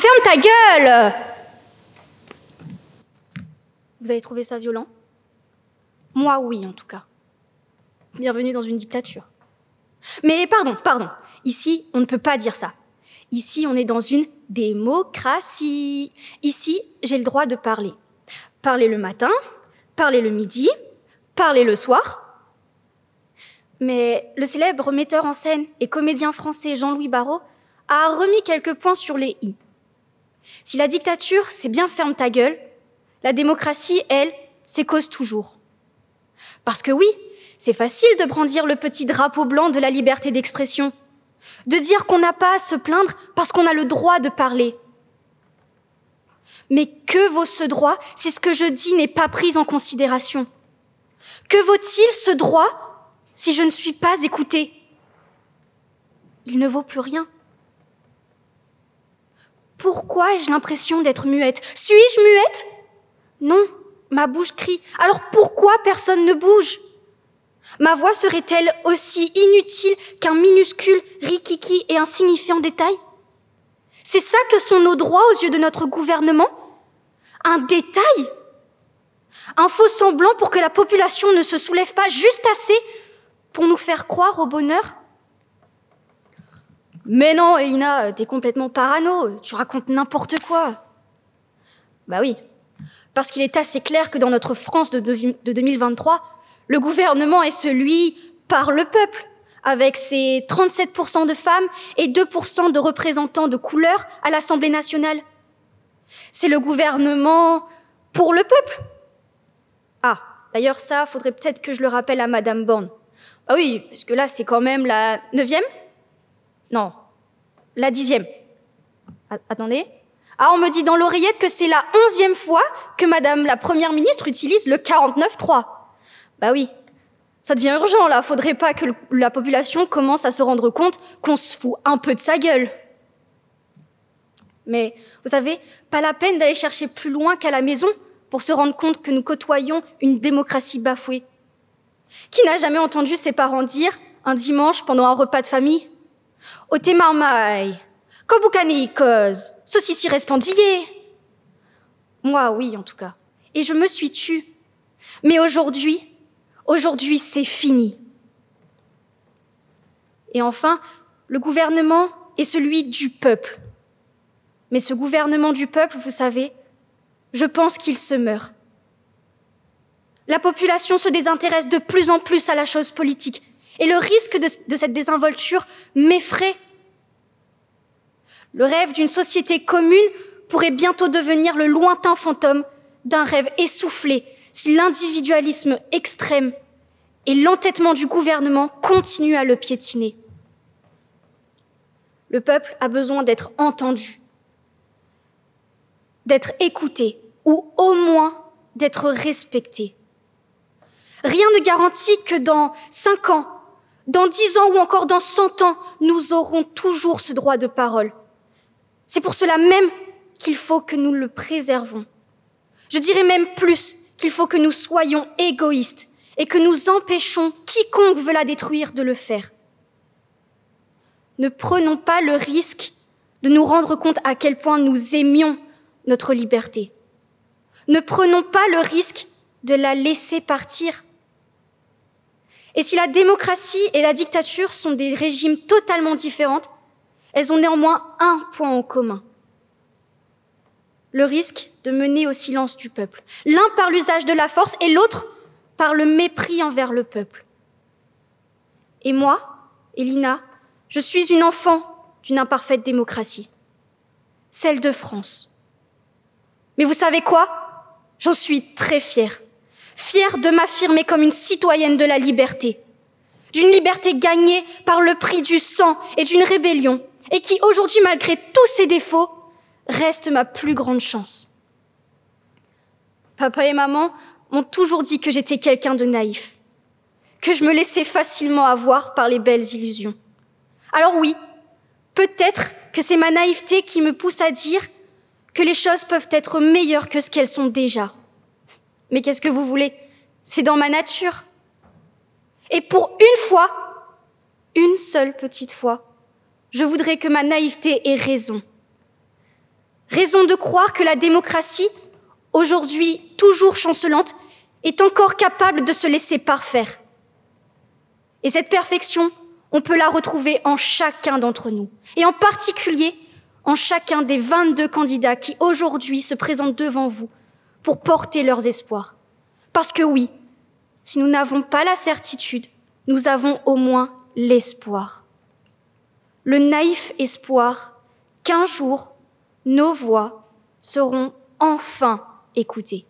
ferme ta gueule! Vous avez trouvé ça violent? Moi, oui, en tout cas. Bienvenue dans une dictature. Mais pardon. Ici, on ne peut pas dire ça. Ici, on est dans une démocratie. Ici, j'ai le droit de parler. Parler le matin, parler le midi, parler le soir. Mais le célèbre metteur en scène et comédien français Jean-Louis Barrault a remis quelques points sur les i. Si la dictature, c'est bien ferme ta gueule, la démocratie, elle, c'est cause toujours. Parce que oui, c'est facile de brandir le petit drapeau blanc de la liberté d'expression, de dire qu'on n'a pas à se plaindre parce qu'on a le droit de parler. Mais que vaut ce droit si ce que je dis n'est pas pris en considération? Que vaut-il ce droit si je ne suis pas écoutée? Il ne vaut plus rien. Pourquoi ai-je l'impression d'être muette? Suis-je muette? Non, ma bouche crie. Alors pourquoi personne ne bouge? Ma voix serait-elle aussi inutile qu'un minuscule rikiki et insignifiant détail? C'est ça que sont nos droits aux yeux de notre gouvernement? Un détail? Un faux semblant pour que la population ne se soulève pas juste assez pour nous faire croire au bonheur? Mais non, Elina, t'es complètement parano, tu racontes n'importe quoi. Bah oui, parce qu'il est assez clair que dans notre France de 2023, le gouvernement est celui par le peuple, avec ses 37% de femmes et 2% de représentants de couleur à l'Assemblée nationale. C'est le gouvernement pour le peuple. Ah, d'ailleurs ça, faudrait peut-être que je le rappelle à Madame Borne. Ah oui, parce que là, c'est quand même la 9e? Non, la 10e. Attendez. Ah, on me dit dans l'oreillette que c'est la 11e fois que Madame la Première ministre utilise le 49.3. Bah oui, ça devient urgent là, faudrait pas que la population commence à se rendre compte qu'on se fout un peu de sa gueule. Mais, vous savez, pas la peine d'aller chercher plus loin qu'à la maison pour se rendre compte que nous côtoyons une démocratie bafouée. Qui n'a jamais entendu ses parents dire, un dimanche pendant un repas de famille, « Ote marmaille, kobukani cause, saucissi respondillé !» Moi, oui, en tout cas. Et je me suis tue. Mais aujourd'hui, c'est fini. Et enfin, le gouvernement est celui du peuple. Mais ce gouvernement du peuple, vous savez, je pense qu'il se meurt. La population se désintéresse de plus en plus à la chose politique. Et le risque de cette désinvolture m'effraie. Le rêve d'une société commune pourrait bientôt devenir le lointain fantôme d'un rêve essoufflé si l'individualisme extrême et l'entêtement du gouvernement continuent à le piétiner. Le peuple a besoin d'être entendu, d'être écouté ou au moins d'être respecté. Rien ne garantit que dans 5 ans, dans 10 ans ou encore dans 100 ans, nous aurons toujours ce droit de parole. C'est pour cela même qu'il faut que nous le préservons. Je dirais même plus qu'il faut que nous soyons égoïstes et que nous empêchons quiconque veut la détruire de le faire. Ne prenons pas le risque de nous rendre compte à quel point nous aimions notre liberté. Ne prenons pas le risque de la laisser partir. Et si la démocratie et la dictature sont des régimes totalement différents, elles ont néanmoins un point en commun. Le risque de mener au silence du peuple. L'un par l'usage de la force et l'autre par le mépris envers le peuple. Et moi, Elina, je suis une enfant d'une imparfaite démocratie, celle de France. Mais vous savez quoi? J'en suis très fière. Fière de m'affirmer comme une citoyenne de la liberté. D'une liberté gagnée par le prix du sang et d'une rébellion, et qui aujourd'hui, malgré tous ses défauts, reste ma plus grande chance. Papa et maman m'ont toujours dit que j'étais quelqu'un de naïf, que je me laissais facilement avoir par les belles illusions. Alors oui, peut-être que c'est ma naïveté qui me pousse à dire que les choses peuvent être meilleures que ce qu'elles sont déjà. Mais qu'est-ce que vous voulez? C'est dans ma nature. Et pour une fois, une seule petite fois, je voudrais que ma naïveté ait raison. Raison de croire que la démocratie, aujourd'hui toujours chancelante, est encore capable de se laisser parfaire. Et cette perfection, on peut la retrouver en chacun d'entre nous, et en particulier en chacun des 22 candidats qui aujourd'hui se présentent devant vous pour porter leurs espoirs. Parce que oui, si nous n'avons pas la certitude, nous avons au moins l'espoir. Le naïf espoir qu'un jour, nos voix seront enfin écoutées.